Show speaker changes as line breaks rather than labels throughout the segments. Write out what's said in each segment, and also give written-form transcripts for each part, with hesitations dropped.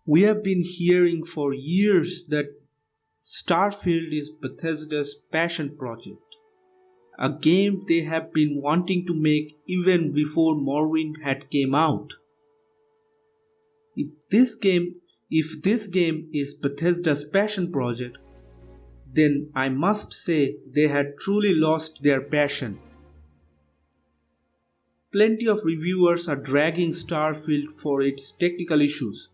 We have been hearing for years that Starfield is Bethesda's passion project, a game they have been wanting to make even before Morrowind had came out. If this game if this game is Bethesda's passion project, then I must say they had truly lost their passion. Plenty of reviewers are dragging Starfield for its technical issues.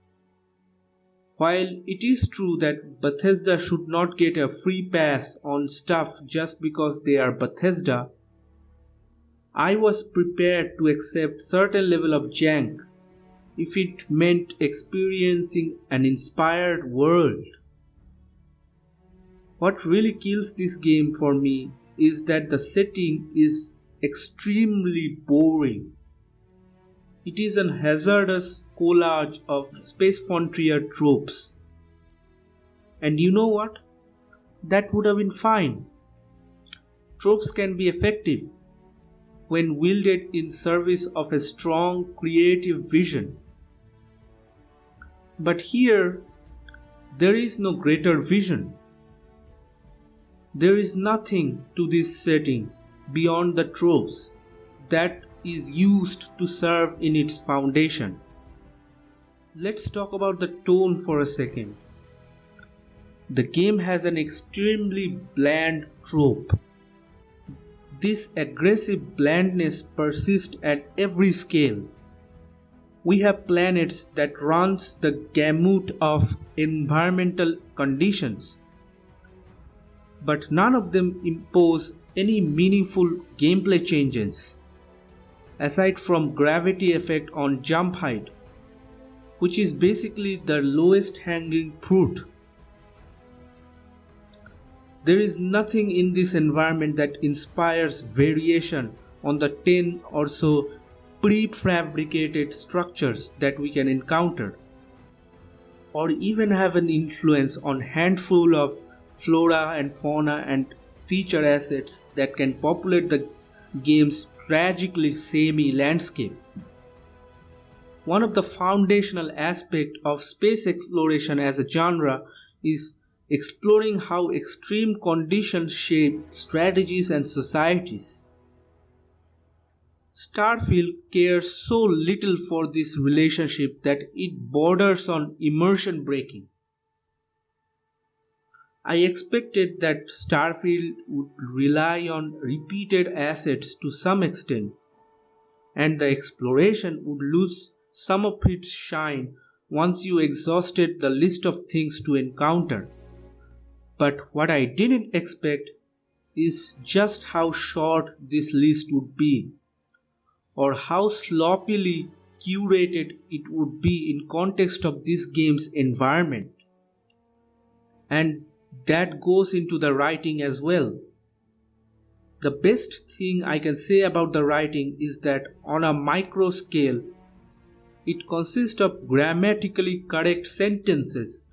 While it is true that Bethesda should not get a free pass on stuff just because they are Bethesda, I was prepared to accept certain level of jank if it meant experiencing an inspired world. What really kills this game for me is that the setting is extremely boring. It is a hazardous collage of Space Frontier tropes. And you know what? That would have been fine. Tropes can be effective when wielded in service of a strong creative vision. But here, there is no greater vision. There is nothing to this setting beyond the tropes that is used to serve in its foundation. Let's talk about the tone for a second. The game has an extremely bland trope. This aggressive blandness persists at every scale. We have planets that runs the gamut of environmental conditions, but none of them impose any meaningful gameplay changes, aside from gravity effect on jump height, which is basically the lowest hanging fruit. There is nothing in this environment that inspires variation on the 10 or so prefabricated structures that we can encounter, or even have an influence on handful of flora and fauna and feature assets that can populate the game's tragically samey landscape. One of the foundational aspects of space exploration as a genre is exploring how extreme conditions shape strategies and societies. Starfield cares so little for this relationship that it borders on immersion breaking. I expected that Starfield would rely on repeated assets to some extent, and the exploration would lose some of its shine once you exhausted the list of things to encounter. But what I didn't expect is just how short this list would be, or how sloppily curated it would be in context of this game's environment. And that goes into the writing as well. The best thing I can say about the writing is that on a micro scale, it consists of grammatically correct sentences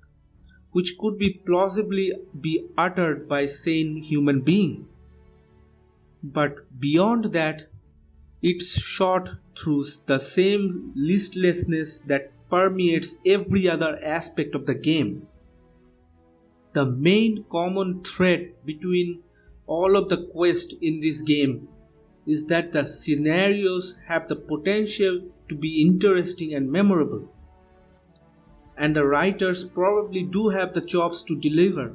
which could be plausibly be uttered by sane human being. But beyond that, it's shot through the same listlessness that permeates every other aspect of the game. The main common thread between all of the quests in this game is that the scenarios have the potential to be interesting and memorable, and the writers probably do have the chops to deliver,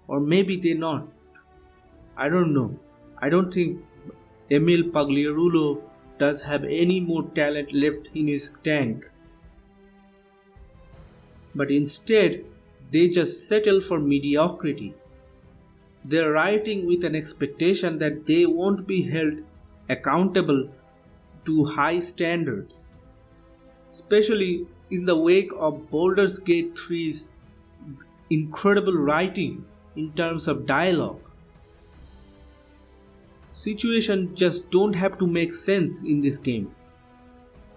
or maybe they not. I don't know. I don't think Emil Pagliarulo does have any more talent left in his tank. But instead, they just settle for mediocrity. They're writing with an expectation that they won't be held accountable to high standards, especially in the wake of Baldur's Gate 3's incredible writing in terms of dialogue. Situations just don't have to make sense in this game.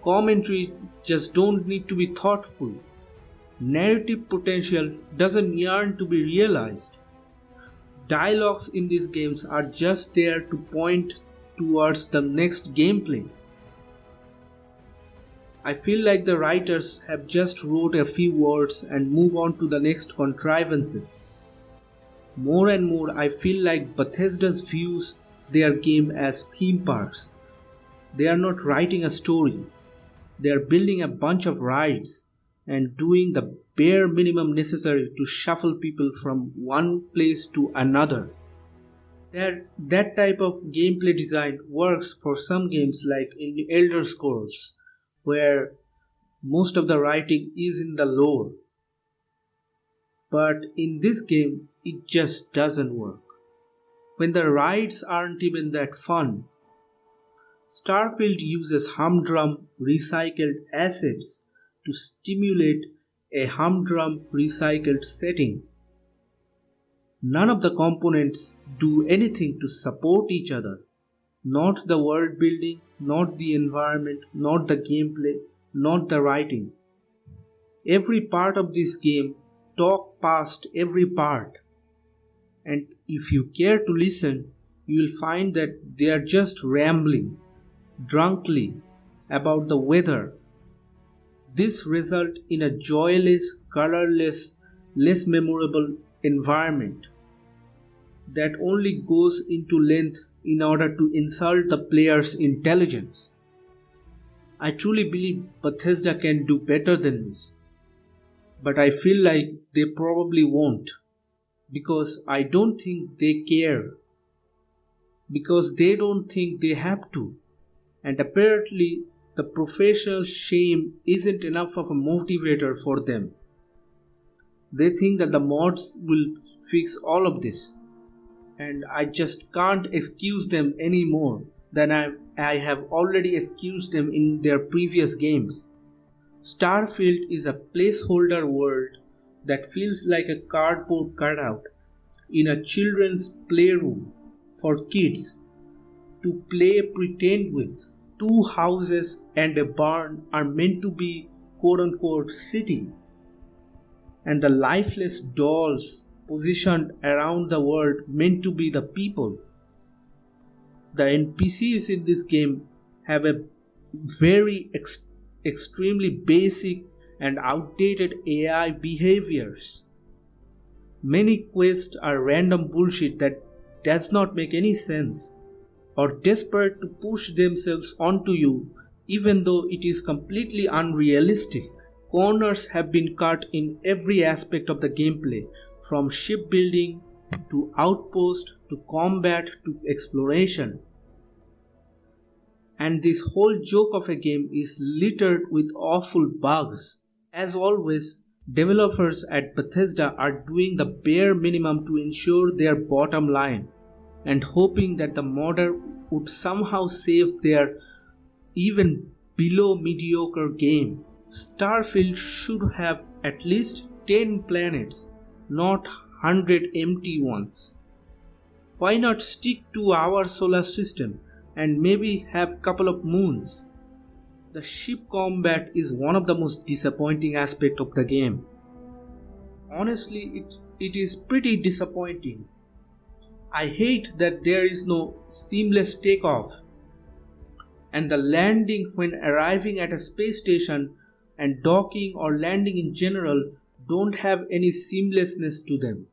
Commentary just don't need to be thoughtful. Narrative potential doesn't yearn to be realized. Dialogues in these games are just there to point towards the next gameplay. I feel like the writers have just wrote a few words and move on to the next contrivances. More and more I feel like Bethesda views their game as theme parks. They are not writing a story. They are building a bunch of rides and doing the bare minimum necessary to shuffle people from one place to another. That type of gameplay design works for some games like in Elder Scrolls, where most of the writing is in the lore. But in this game, it just doesn't work. When the rides aren't even that fun, Starfield uses humdrum recycled assets to stimulate a humdrum recycled setting. None of the components do anything to support each other. Not the world building, not the environment, not the gameplay, not the writing. Every part of this game talk past every part. And if you care to listen, you will find that they are just rambling drunkenly about the weather. This results in a joyless, colorless, less memorable environment that only goes into length in order to insult the player's intelligence. I truly believe Bethesda can do better than this, but I feel like they probably won't, because I don't think they care, because they don't think they have to. And apparently, the professional shame isn't enough of a motivator for them. They think that the mods will fix all of this, and I just can't excuse them any more than I have already excused them in their previous games. Starfield is a placeholder world that feels like a cardboard cutout in a children's playroom for kids to play pretend with. Two houses and a barn are meant to be quote unquote city, and the lifeless dolls positioned around the world meant to be the people. The NPCs in this game have a very extremely basic and outdated AI behaviors. Many quests are random bullshit that does not make any sense, or desperate to push themselves onto you even though it is completely unrealistic. Corners have been cut in every aspect of the gameplay, from shipbuilding to outpost to combat to exploration. And this whole joke of a game is littered with awful bugs. As always, developers at Bethesda are doing the bare minimum to ensure their bottom line, and hoping that the modder would somehow save their even below mediocre game. Starfield should have at least 10 planets, not 100 empty ones. Why not stick to our solar system and maybe have couple of moons? The ship combat is one of the most disappointing aspects of the game. Honestly, it is pretty disappointing. I hate that there is no seamless takeoff, and the landing when arriving at a space station and docking or landing in general don't have any seamlessness to them.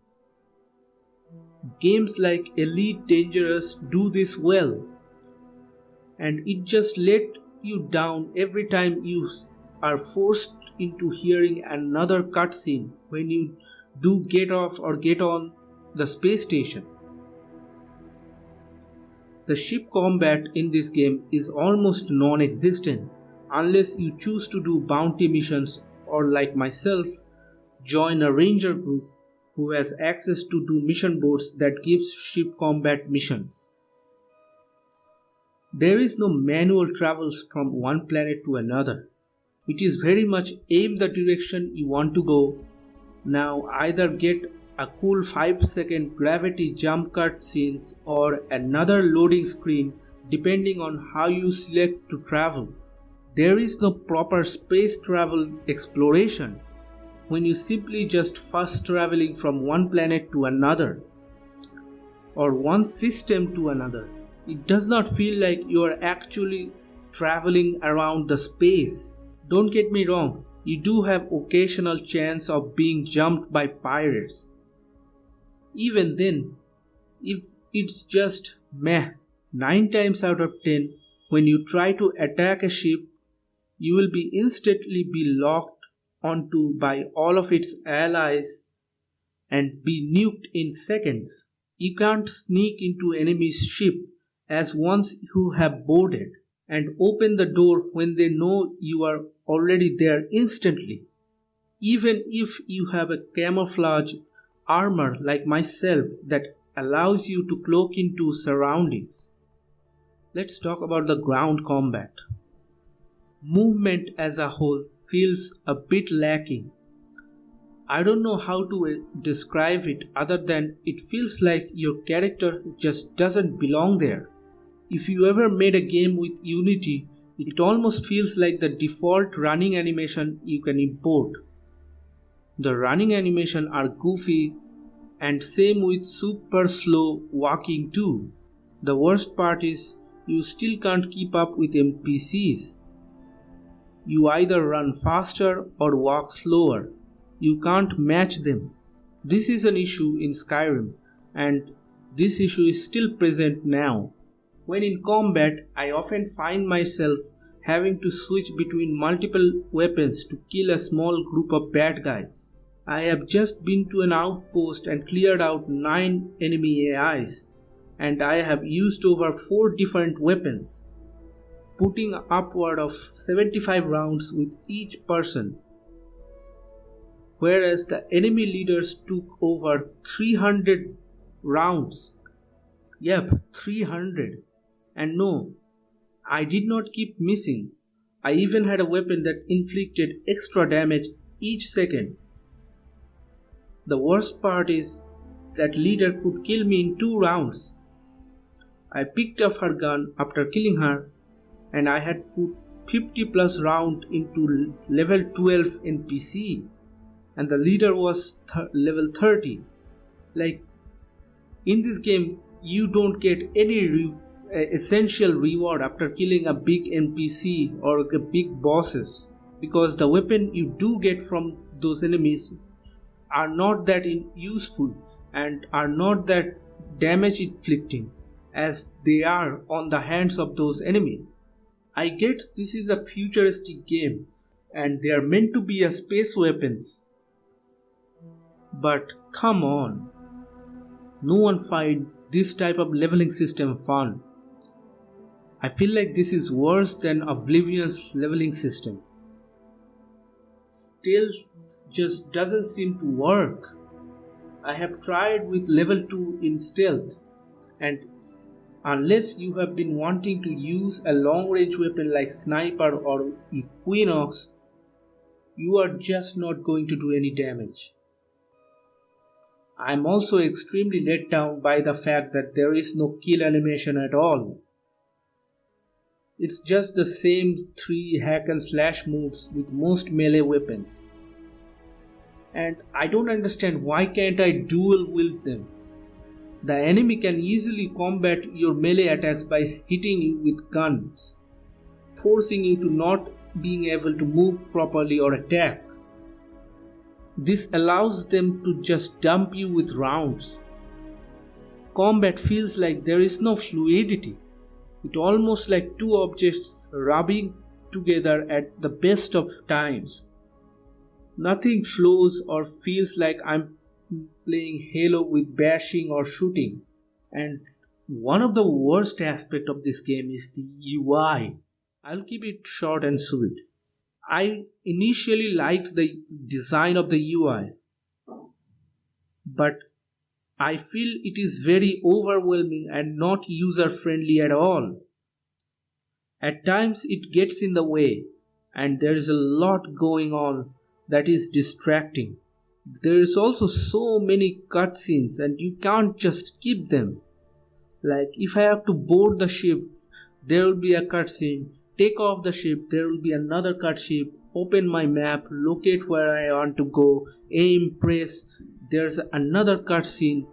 Games like Elite Dangerous do this well, and it just let you down every time you are forced into hearing another cutscene when you do get off or get on the space station. The ship combat in this game is almost non-existent unless you choose to do bounty missions or, like myself, join a ranger group who has access to do mission boards that gives ship combat missions. There is no manual travels from one planet to another. It is very much aim the direction you want to go. Now either get a cool 5-second gravity jump cut scenes or another loading screen depending on how you select to travel. There is no proper space travel exploration when you simply just fast traveling from one planet to another or one system to another. It does not feel like you are actually traveling around the space. Don't get me wrong, you do have occasional chance of being jumped by pirates. Even then, if it's just meh, 9 times out of 10, when you try to attack a ship, you will be instantly be locked onto by all of its allies and be nuked in seconds. You can't sneak into enemy's ship as once you have boarded and open the door when they know you are already there instantly. Even if you have a camouflage armor like myself that allows you to cloak into surroundings. Let's talk about the ground combat. Movement as a whole feels a bit lacking. I don't know how to describe it other than it feels like your character just doesn't belong there. If you ever made a game with Unity, it almost feels like the default running animation you can import. The running animation are goofy and same with super slow walking too. The worst part is you still can't keep up with NPCs. You either run faster or walk slower. You can't match them. This is an issue in Skyrim, and this issue is still present now. When in combat, I often find myself having to switch between multiple weapons to kill a small group of bad guys. I have just been to an outpost and cleared out 9 enemy AIs, and I have used over 4 different weapons, putting upward of 75 rounds with each person. Whereas the enemy leaders took over 300 rounds. Yep, 300. And no, I did not keep missing. I even had a weapon that inflicted extra damage each second. The worst part is that leader could kill me in 2 rounds. I picked up her gun after killing her, and I had put 50 plus round into level 12 NPC. And the leader was level 30. Like, in this game, you don't get any essential reward after killing a big NPC or a big bosses, because the weapon you do get from those enemies are not that useful and are not that damage inflicting as they are on the hands of those enemies. I get this is a futuristic game and they are meant to be a space weapons. But come on, no one find this type of leveling system fun. I feel like this is worse than Oblivion's leveling system. Stealth just doesn't seem to work. I have tried with level 2 in stealth, and unless you have been wanting to use a long range weapon like sniper or equinox, you are just not going to do any damage. I am also extremely let down by the fact that there is no kill animation at all. It's just the same 3 hack and slash moves with most melee weapons. And I don't understand why can't I dual wield them. The enemy can easily combat your melee attacks by hitting you with guns, forcing you to not being able to move properly or attack. This allows them to just dump you with rounds. Combat feels like there is no fluidity. It almost like 2 objects rubbing together at the best of times. Nothing flows or feels like I'm playing Halo with bashing or shooting. And one of the worst aspects of this game is the UI. I'll keep it short and sweet. I initially liked the design of the UI, but I feel it is very overwhelming and not user friendly at all. At times it gets in the way and there is a lot going on that is distracting. There is also so many cutscenes and you can't just skip them. Like if I have to board the ship, there will be a cutscene. Take off the ship, there will be another cutscene. Open my map, locate where I want to go, aim, press, there's another cutscene.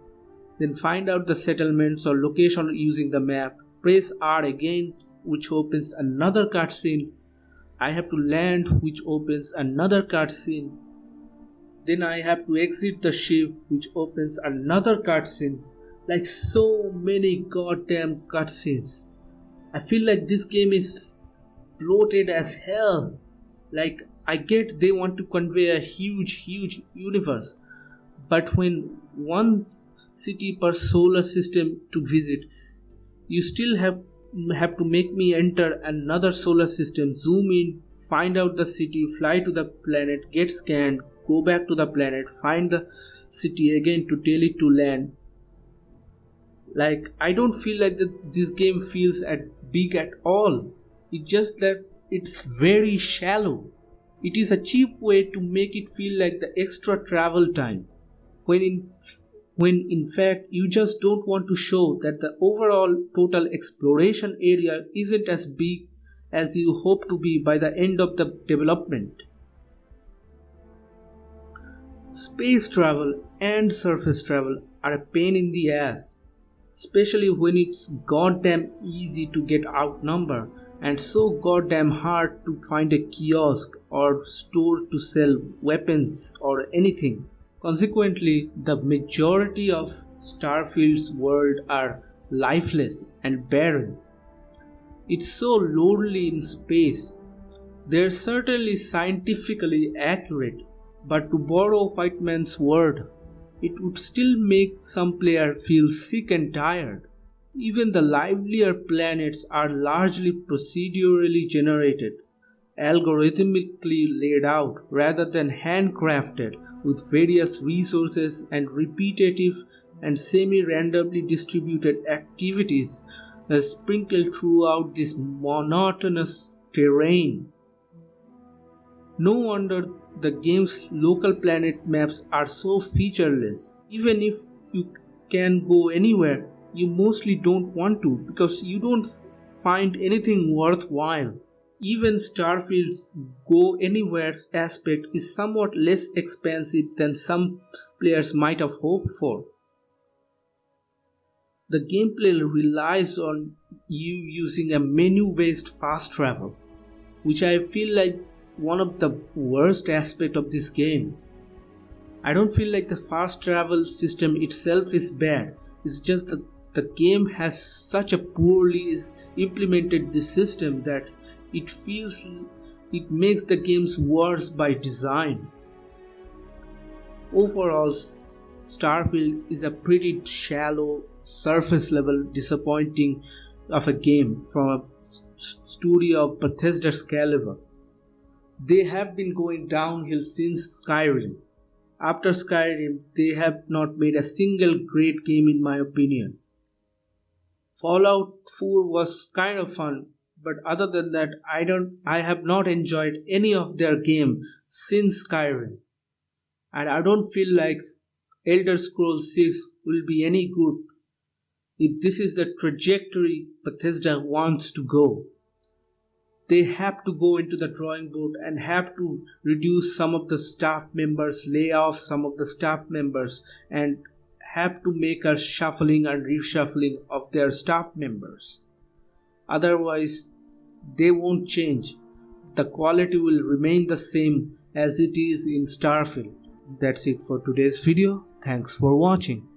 Then find out the settlements or location using the map. Press R again, which opens another cutscene. I have to land, which opens another cutscene. Then I have to exit the ship, which opens another cutscene. Like so many goddamn cutscenes. I feel like this game is bloated as hell. Like, I get they want to convey a huge universe, but when one city per solar system to visit, you still have to make me enter another solar system, zoom in, find out the city, fly to the planet, get scanned, go back to the planet, find the city again to tell it to land. Like, I don't feel like this game feels big at all. It's just that it's very shallow. It is a cheap way to make it feel like the extra travel time, when in fact you just don't want to show that the overall total exploration area isn't as big as you hope to be by the end of the development. Space travel and surface travel are a pain in the ass, especially when it's goddamn easy to get outnumbered and so goddamn hard to find a kiosk or store to sell weapons or anything. Consequently, the majority of Starfield's world are lifeless and barren. It's so lonely in space. They're certainly scientifically accurate, but to borrow Whiteman's word, it would still make some player feel sick and tired. Even the livelier planets are largely procedurally generated, algorithmically laid out rather than handcrafted, with various resources and repetitive and semi-randomly distributed activities sprinkled throughout this monotonous terrain. No wonder the game's local planet maps are so featureless. Even if you can go anywhere, you mostly don't want to because you don't find anything worthwhile. Even Starfield's go anywhere aspect is somewhat less expansive than some players might have hoped for. The gameplay relies on you using a menu-based fast travel, which I feel like one of the worst aspects of this game. I don't feel like the fast travel system itself is bad, it's just that the game has such a poorly implemented this system that it makes the games worse by design. Overall, Starfield is a pretty shallow, surface level disappointing of a game from a studio of Bethesda's caliber. They have been going downhill since Skyrim. After Skyrim, they have not made a single great game in my opinion. Fallout 4 was kind of fun, but other than that, I have not enjoyed any of their game since Skyrim. And I don't feel like Elder Scrolls 6 will be any good if this is the trajectory Bethesda wants to go. They have to go into the drawing board and have to reduce some of the staff members, lay off some of the staff members, and have to make a shuffling and reshuffling of their staff members. Otherwise, they won't change. The quality will remain the same as it is in Starfield. That's it for today's video. Thanks for watching.